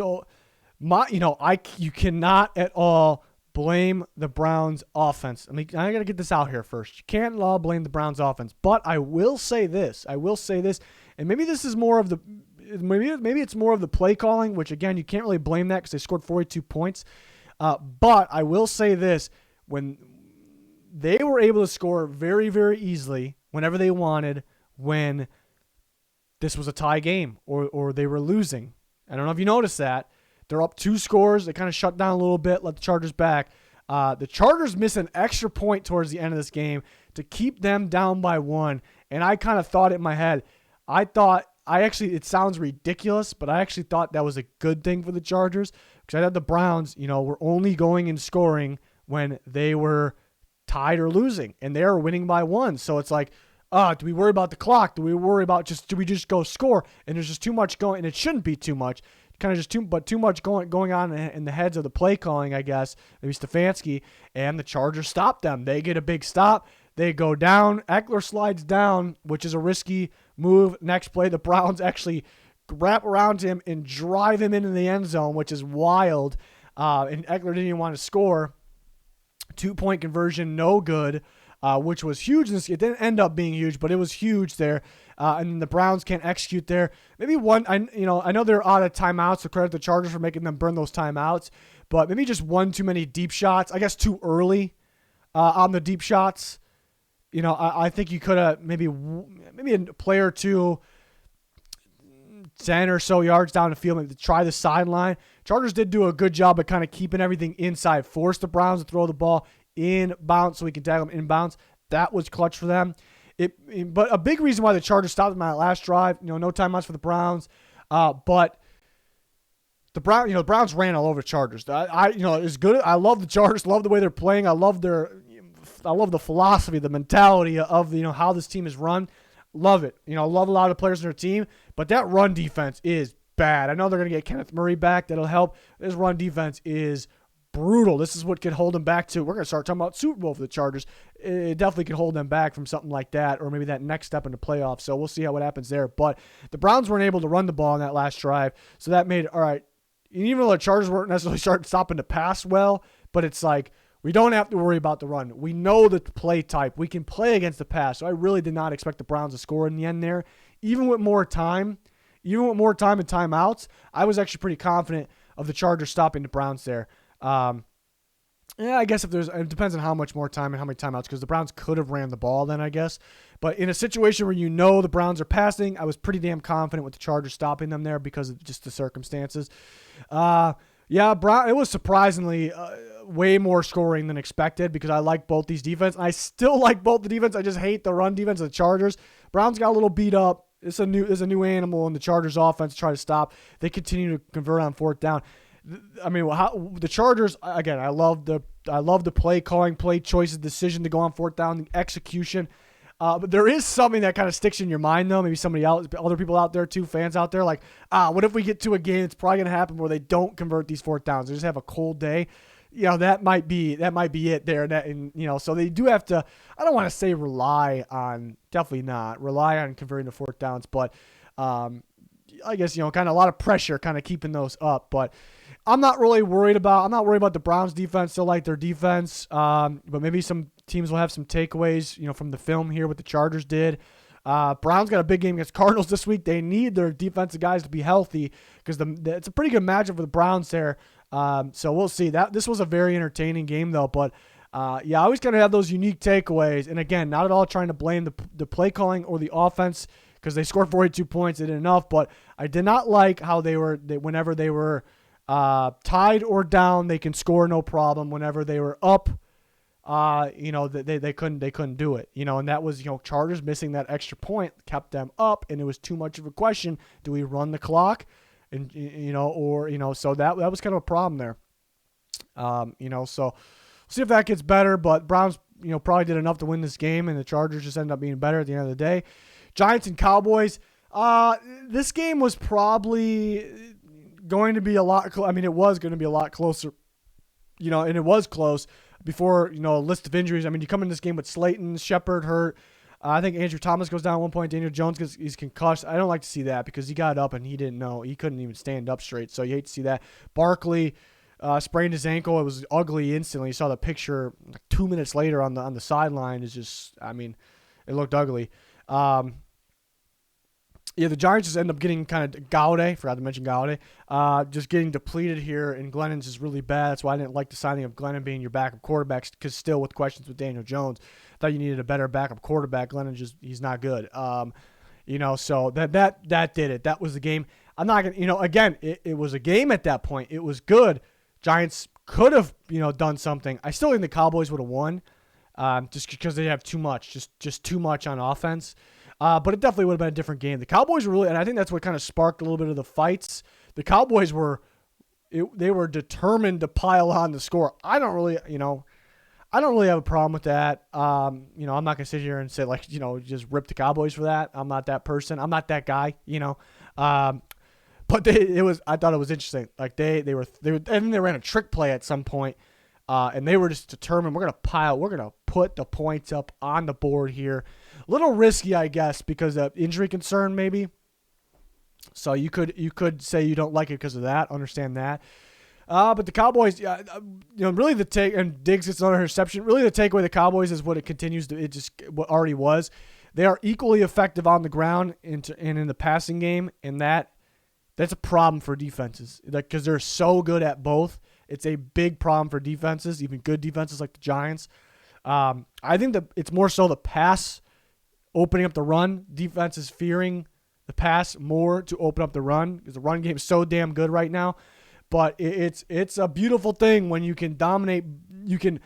cannot at all blame the Browns offense. I mean, I got to get this out here first. You can't at all blame the Browns offense, but I will say this, and maybe this is more of the, maybe it's more of the play calling, which again, you can't really blame that because they scored 42 points. But I will say this, when they were able to score very, very easily whenever they wanted, when this was a tie game or they were losing. I don't know if you noticed that. They're up 2 scores. They kind of shut down a little bit, let the Chargers back. The Chargers miss an extra point towards the end of this game to keep them down by 1. And I kind of thought in my head, it sounds ridiculous, but I actually thought that was a good thing for the Chargers because I thought the Browns, were only going and scoring when they were tied or losing, and they were winning by 1. So it's like, do we worry about the clock? Do we worry about do we just go score? And there's just too much going, and it shouldn't be too much. Kind of just too much going on in the heads of the play calling, I guess, maybe Stefanski, and the Chargers stop them. They get a big stop. They go down. Eckler slides down, which is a risky move. Next play, the Browns actually wrap around him and drive him into the end zone, which is wild. And Eckler didn't even want to score. 2-point conversion, no good. Which was huge. It didn't end up being huge, but it was huge there. And the Browns can't execute there. Maybe one, I know they're out of timeouts, so credit the Chargers for making them burn those timeouts, but maybe just one too many deep shots. I guess too early on the deep shots. I think you could have maybe a play or two, 10 or so yards down the field, maybe to try the sideline. Chargers did do a good job of kind of keeping everything inside, forced the Browns to throw the ball inbounds so we can tag them inbounds. That was clutch for them. But a big reason why the Chargers stopped them on that last drive, no timeouts for the Browns. But the Browns ran all over the Chargers. It's good. I love the Chargers. Love the way they're playing. I love the philosophy, the mentality of how this team is run. Love it. Love a lot of the players in their team. But that run defense is bad. I know they're going to get Kenneth Murray back. That'll help. This run defense is brutal. This is what could hold them back to. We're going to start talking about Super Bowl for the Chargers. It definitely could hold them back from something like that, or maybe that next step into playoffs. So we'll see what happens there. But the Browns weren't able to run the ball on that last drive, so that made all right. Even though the Chargers weren't necessarily stopping to pass well, but it's like we don't have to worry about the run. We know the play type. We can play against the pass. So I really did not expect the Browns to score in the end there, even with more time. Even with more time and timeouts, I was actually pretty confident of the Chargers stopping the Browns there. I guess it depends on how much more time and how many timeouts, because the Browns could have ran the ball then, I guess. But in a situation where the Browns are passing, I was pretty damn confident with the Chargers stopping them there because of just the circumstances. It was surprisingly way more scoring than expected because I like both these defense. I still like both the defense. I just hate the run defense of the Chargers. Browns got a little beat up. It's a new animal in the Chargers offense to try to stop. They continue to convert on fourth down. I mean, the Chargers, again, I love the play calling, play choices, decision to go on fourth down, the execution. But there is something that kind of sticks in your mind, though. Maybe other people out there too, fans out there, like, what if we get to a game that's probably going to happen where they don't convert these fourth downs? They just have a cold day. That might be it there. So they do have to, I don't want to say definitely not rely on converting the fourth downs, but I guess, kind of a lot of pressure kind of keeping those up. But I'm not worried about the Browns defense. Still like their defense. But maybe some teams will have some takeaways, from the film here, what the Chargers did. Browns got a big game against Cardinals this week. They need their defensive guys to be healthy because it's a pretty good matchup for the Browns there. So we'll see. This was a very entertaining game, though. But Yeah, I always kind of have those unique takeaways. And again, not at all trying to blame the play calling or the offense because they scored 42 points. They did enough. But I did not like how whenever they were tied or down, they can score no problem. Whenever they were up, they couldn't do it. And that was, Chargers missing that extra point kept them up, and it was too much of a question. Do we run the clock? And, so that was kind of a problem there. So see if that gets better, but Browns, probably did enough to win this game, and the Chargers just ended up being better at the end of the day. Giants and Cowboys, this game was probably going to be a lot, it was going to be a lot closer, and it was close before, a list of injuries. You come in this game with Slayton, Shepard hurt. I think Andrew Thomas goes down at one point. Daniel Jones he's concussed. I don't like to see that because he got up and he didn't know. He couldn't even stand up straight, so you hate to see that. Barkley sprained his ankle. It was ugly instantly. You saw the picture like 2 minutes later on the sideline. It's just, it looked ugly. The Giants just end up getting kind of Galladay. Forgot to mention Galladay. Just getting depleted here, and Glennon's is really bad. That's why I didn't like the signing of Glennon being your backup quarterback, because still with questions with Daniel Jones, thought you needed a better backup quarterback. Glennon he's not good. So that did it. That was the game. I'm not gonna, again, it was a game at that point. It was good. Giants could have, done something. I still think the Cowboys would have won, just because they have too much, just too much on offense. But it definitely would have been a different game. The Cowboys were really, and I think that's what kind of sparked a little bit of the fights. The Cowboys they were determined to pile on the score. I don't really have a problem with that. I'm not gonna sit here and say just rip the Cowboys for that. I'm not that person. I'm not that guy. But I thought it was interesting. Like they ran a trick play at some point, and they were just determined. We're gonna put the points up on the board here. A little risky, I guess, because of injury concern, maybe. So you could say you don't like it because of that. Understand that. But the Cowboys, really the take, and Diggs gets another interception. Really, the takeaway of the Cowboys is what it continues to. It just what already was. They are equally effective on the ground and in the passing game, and that's a problem for defenses, because they're so good at both. It's a big problem for defenses, even good defenses like the Giants. I think that it's more so the pass opening up the run. Defense is fearing the pass more to open up the run because the run game is so damn good right now. But it's a beautiful thing when you can dominate. You can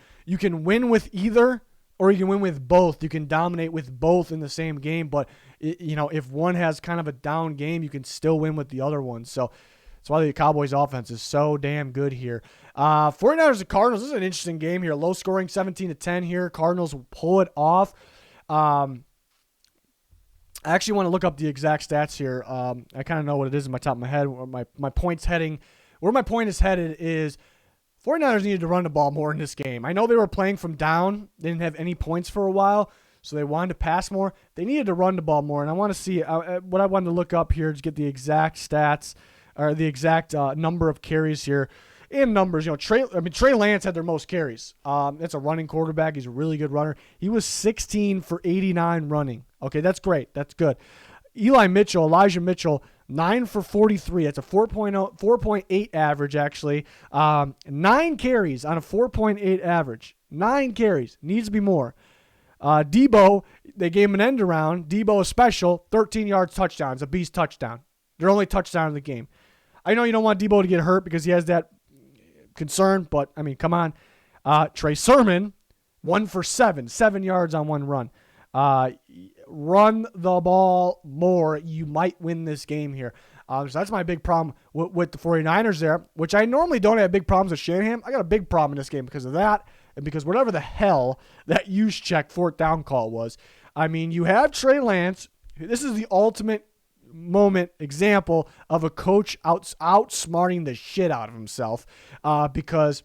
win with either, or you can win with both. You can dominate with both in the same game. But if one has kind of a down game, you can still win with the other one. So that's why the Cowboys offense is so damn good here. 49ers and Cardinals. This is an interesting game here. Low scoring, 17-10 here. Cardinals will pull it off. I actually want to look up the exact stats here. I kind of know what it is in my top of my head. My points heading, where my point is headed is 49ers needed to run the ball more in this game. I know they were playing from down. They didn't have any points for a while, so they wanted to pass more. They needed to run the ball more, and I want to see what I wanted to look up here to get the exact stats or the exact number of carries here. In numbers, Trey Lance had their most carries. That's a running quarterback. He's a really good runner. He was 16 for 89 running. Okay, that's great. That's good. Elijah Mitchell, 9 for 43. That's a 4.8 average, actually. 9 carries on a 4.8 average. 9 carries. Needs to be more. Debo, they gave him an end around. Debo, a special, 13 yards touchdown. It's a beast touchdown. Their only touchdown of the game. I know you don't want Debo to get hurt because he has that concern, but, come on. Trey Sermon, 1 for 7 yards on one run. Run the ball more. You might win this game here. So that's my big problem with the 49ers there, which I normally don't have big problems with Shanahan. I got a big problem in this game because of that, and because whatever the hell that use check 4th down call was. You have Trey Lance. This is the ultimate example of a coach outsmarting the shit out of himself, because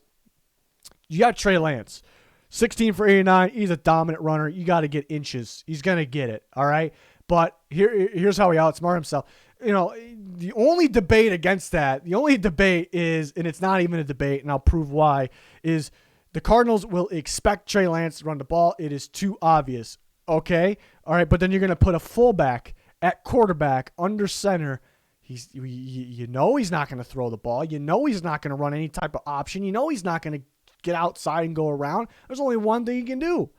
you got Trey Lance, 16 for 89. He's a dominant runner. You got to get inches. He's going to get it, all right? But here's how he outsmarted himself. The only debate against that, is, and it's not even a debate, and I'll prove why, is the Cardinals will expect Trey Lance to run the ball. It is too obvious, okay? All right, but then you're going to put a fullback at quarterback under center. He's not going to throw the ball. He's not going to run any type of option. He's not going to get outside and go around. There's only one thing you can do,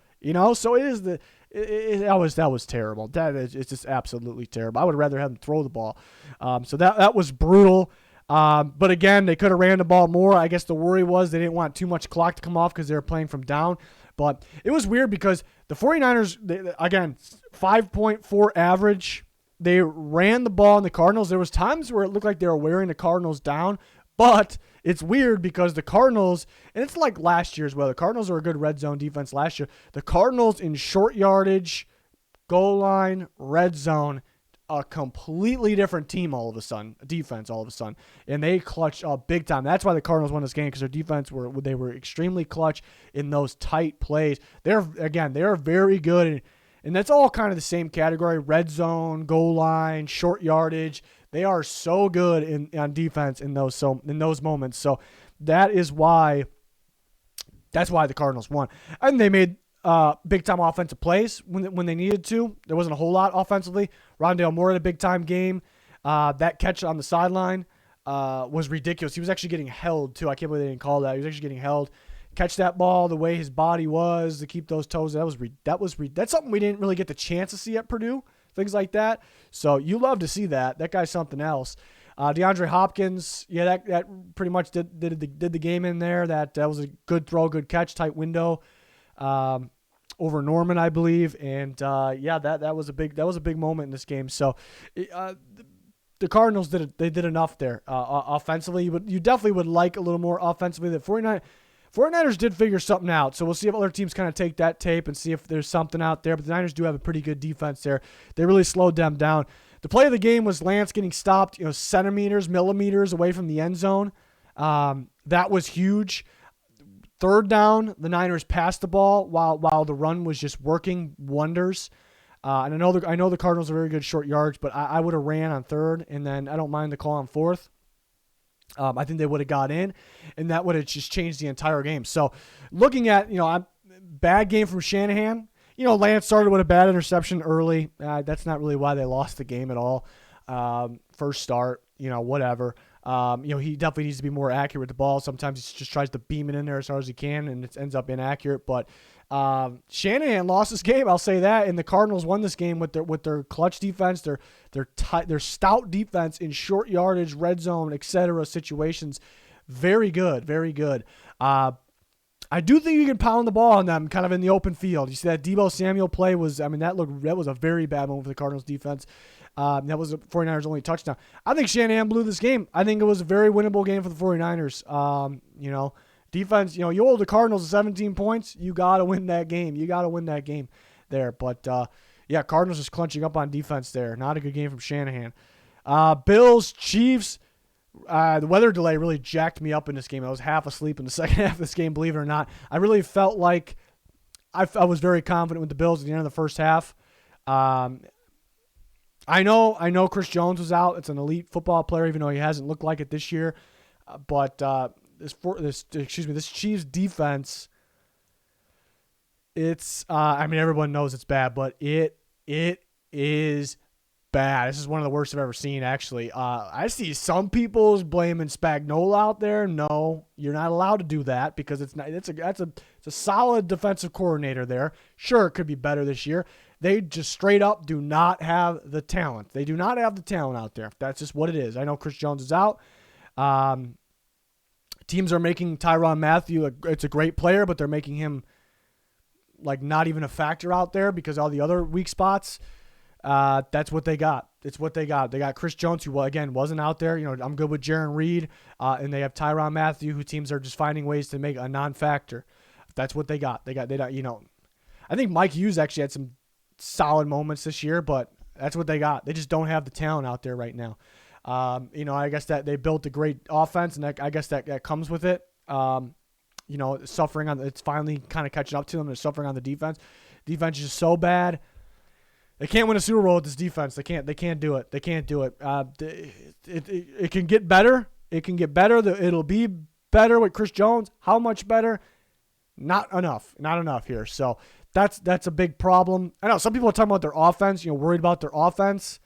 So it is that was terrible. It's just absolutely terrible. I would rather have them throw the ball. So that was brutal. But again, they could have ran the ball more. I guess the worry was they didn't want too much clock to come off because they were playing from down. But it was weird because the 49ers, again, 5.4 average. They ran the ball in the Cardinals. There was times where it looked like they were wearing the Cardinals down. But it's weird because the Cardinals, and it's like last year as well. The Cardinals are a good red zone defense last year. The Cardinals in short yardage, goal line, red zone, a completely different team defense all of a sudden. And they clutched up big time. That's why the Cardinals won this game, because their defense they were extremely clutch in those tight plays. They're very good, and that's all kind of the same category: red zone, goal line, short yardage. They are so good on defense in those moments. So that's why the Cardinals won. And they made big-time offensive plays when they needed to. There wasn't a whole lot offensively. Rondale Moore had a big-time game. That catch on the sideline was ridiculous. He was actually getting held, too. I can't believe they didn't call that. He was actually getting held. Catch that ball the way his body was to keep those toes. That's something we didn't really get the chance to see at Purdue, things like that. So you love to see that. That guy's something else. DeAndre Hopkins, that pretty much did the game in there. That was a good throw, good catch, tight window. Over Norman, I believe, and that was a big moment in this game. So, the Cardinals did enough there offensively. You definitely would like a little more offensively. The 49ers did figure something out. So we'll see if other teams kind of take that tape and see if there's something out there. But the Niners do have a pretty good defense there. They really slowed them down. The play of the game was Lance getting stopped, millimeters away from the end zone. That was huge. Third down, the Niners passed the ball while the run was just working wonders. And I know the Cardinals are very good short yards, but I would have ran on third, and then I don't mind the call on fourth. I think they would have got in, and that would have just changed the entire game. So looking at, bad game from Shanahan. Lance started with a bad interception early. That's not really why they lost the game at all. First start, whatever. He definitely needs to be more accurate with the ball. Sometimes he just tries to beam it in there as hard as he can, and it ends up inaccurate. But Shanahan lost this game, I'll say that, and the Cardinals won this game with their clutch defense, their stout defense in short yardage, red zone, etc. situations. Very good, very good. I do think you can pound the ball on them kind of in the open field. You see that Deebo Samuel play that was a very bad moment for the Cardinals defense. That was the 49ers' only touchdown. I think Shanahan blew this game. I think it was a very winnable game for the 49ers. Defense, you hold the Cardinals to 17 points, you got to win that game. You got to win that game there. But, Cardinals just clenching up on defense there. Not a good game from Shanahan. Bills, Chiefs. The weather delay really jacked me up in this game. I was half asleep in the second half of this game, believe it or not. I really felt like I was very confident with the Bills at the end of the first half. I know Chris Jones was out. It's an elite football player, even though he hasn't looked like it this year. But this Chiefs defense, it's everyone knows it's bad, but it is bad. This is one of the worst I've ever seen, actually. I see some people blaming Spagnuolo out there. No, you're not allowed to do that because it's a solid defensive coordinator there. Sure, it could be better this year. They just straight up do not have the talent. They do not have the talent out there. That's just what it is. I know Chris Jones is out. Teams are making Tyrann Mathieu, it's a great player, but they're making him like not even a factor out there because all the other weak spots. That's what they got. It's what they got. They got Chris Jones, who again wasn't out there. I'm good with Jaron Reed, and they have Tyrann Mathieu, who teams are just finding ways to make a non-factor. That's what they got. I think Mike Hughes actually had some solid moments this year, but that's what they got. They just don't have the talent out there right now. I guess that they built a great offense, and I guess that comes with it. Suffering it's finally kind of catching up to them. They're suffering on the defense. Defense is just so bad. They can't win a Super Bowl with this defense. They can't do it. They can't do it. It can get better. It can get better. It'll be better with Chris Jones. How much better? Not enough. Not enough here. So that's a big problem. I know some people are talking about their offense, worried about their offense.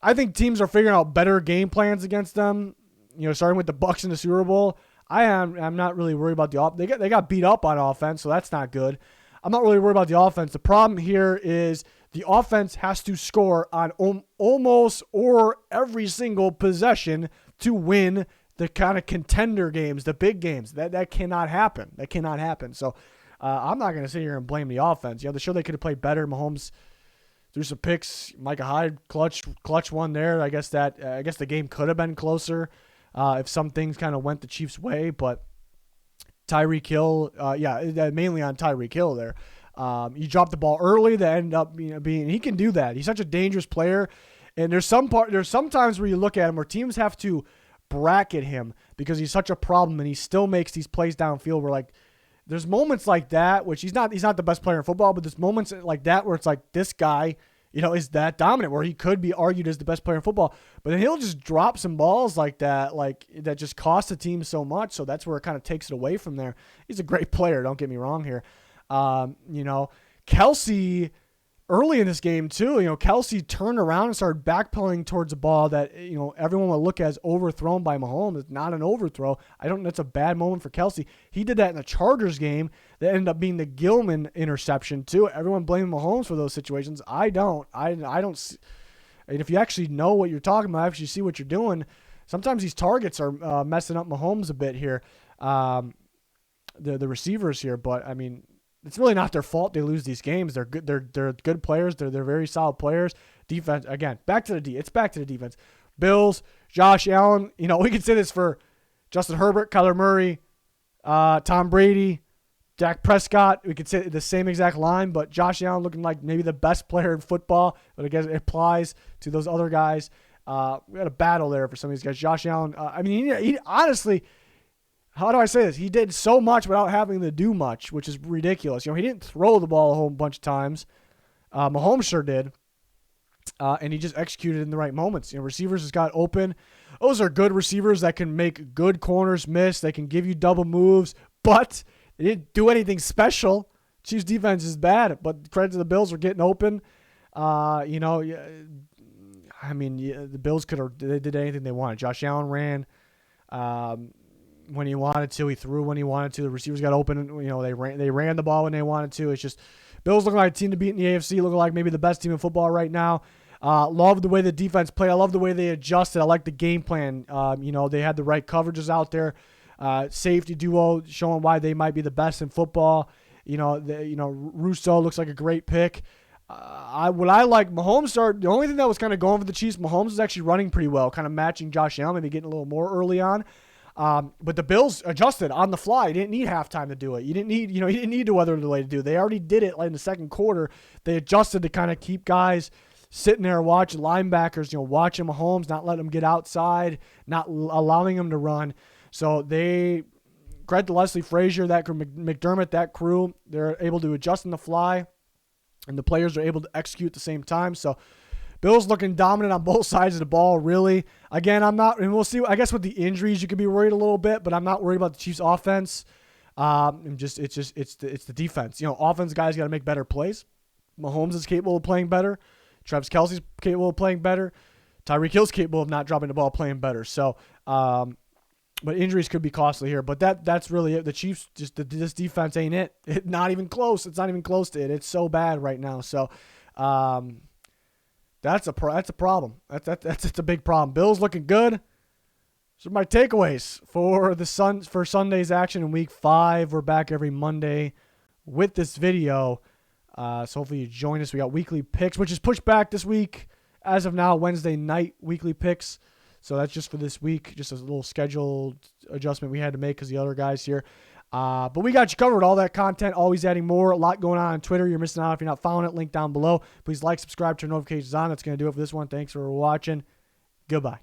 I think teams are figuring out better game plans against them, starting with the Bucs in the Super Bowl. I'm not really worried about the offense. They got beat up on offense, so that's not good. I'm not really worried about the offense. The problem here is the offense has to score on almost or every single possession to win the kind of contender games, the big games. That cannot happen. That cannot happen. So I'm not going to sit here and blame the offense. They sure they could have played better. Mahomes threw some picks. Micah Hyde clutch one there. I guess the game could have been closer if some things kind of went the Chiefs' way, but Tyreek Hill, mainly on Tyreek Hill there. He dropped the ball early that ended up being he can do that. He's such a dangerous player, and there's some times where you look at him where teams have to bracket him because he's such a problem, and he still makes these plays downfield where like there's moments like that, which he's not the best player in football, but there's moments like that where it's like this guy, is that dominant where he could be argued as the best player in football, but then he'll just drop some balls like that just cost the team so much. So that's where it kind of takes it away from there. He's a great player. Don't get me wrong here. Kelsey early in this game too, Kelsey turned around and started backpedaling towards a ball that, everyone will look at as overthrown by Mahomes. It's not an overthrow. That's a bad moment for Kelsey. He did that in the Chargers game that ended up being the Gilman interception too. Everyone blaming Mahomes for those situations. I don't. I don't see, and if you actually know what you're talking about, actually see what you're doing, sometimes these targets are messing up Mahomes a bit here. The receivers here, but I mean, it's really not their fault they lose these games. They're good. They're good players. They're very solid players. Defense again. Back to the It's back to the defense. Bills, Josh Allen. We could say this for Justin Herbert, Kyler Murray, Tom Brady, Dak Prescott. We could say the same exact line, but Josh Allen looking like maybe the best player in football. But I guess it applies to those other guys. We had a battle there for some of these guys. Josh Allen. He honestly. How do I say this? He did so much without having to do much, which is ridiculous. He didn't throw the ball a whole bunch of times. Mahomes sure did. And he just executed in the right moments. Receivers just got open. Those are good receivers that can make good corners miss. They can give you double moves, but they didn't do anything special. Chiefs defense is bad, but credit to the Bills for getting open. The Bills they did anything they wanted. Josh Allen ran. When he wanted to, he threw when he wanted to. The receivers got open. They ran the ball when they wanted to. It's just Bills looking like a team to beat in the AFC. Looking like maybe the best team in football right now. Love the way the defense played. I love the way they adjusted. I like the game plan. They had the right coverages out there. Safety duo showing why they might be the best in football. Russo looks like a great pick. What I like, Mahomes the only thing that was kind of going for the Chiefs, Mahomes was actually running pretty well, kind of matching Josh Allen, maybe getting a little more early on. But the Bills adjusted on the fly. You didn't need halftime to do it. You didn't need the weather delay to do it. They already did it in the second quarter. They adjusted to kind of keep guys sitting there watching linebackers, watching Mahomes, not letting them get outside, not allowing them to run. So credit to Leslie Frazier, that McDermott, that crew, they're able to adjust on the fly, and the players are able to execute at the same time. So Bills looking dominant on both sides of the ball, really. Again, I'm not, and we'll see. I guess with the injuries, you could be worried a little bit, but I'm not worried about the Chiefs' offense. It's the defense. Offense guys got to make better plays. Mahomes is capable of playing better. Travis Kelce's capable of playing better. Tyreek Hill's capable of not dropping the ball, playing better. So, but injuries could be costly here. But that's really it. The Chiefs, this defense ain't it. Not even close. It's not even close to it. It's so bad right now. So, that's a problem. That's a big problem. Bills looking good. So my takeaways for Sunday's action in Week 5. We're back every Monday with this video. So hopefully you join us. We got weekly picks, which is pushed back this week. As of now, Wednesday night weekly picks. So that's just for this week. Just a little scheduled adjustment we had to make because the other guys here. But we got you covered. All that content, always adding more. A lot going on Twitter. You're missing out if you're not following it. Link down below. Please like, subscribe, turn notifications on. That's going to do it for this one. Thanks for watching. Goodbye.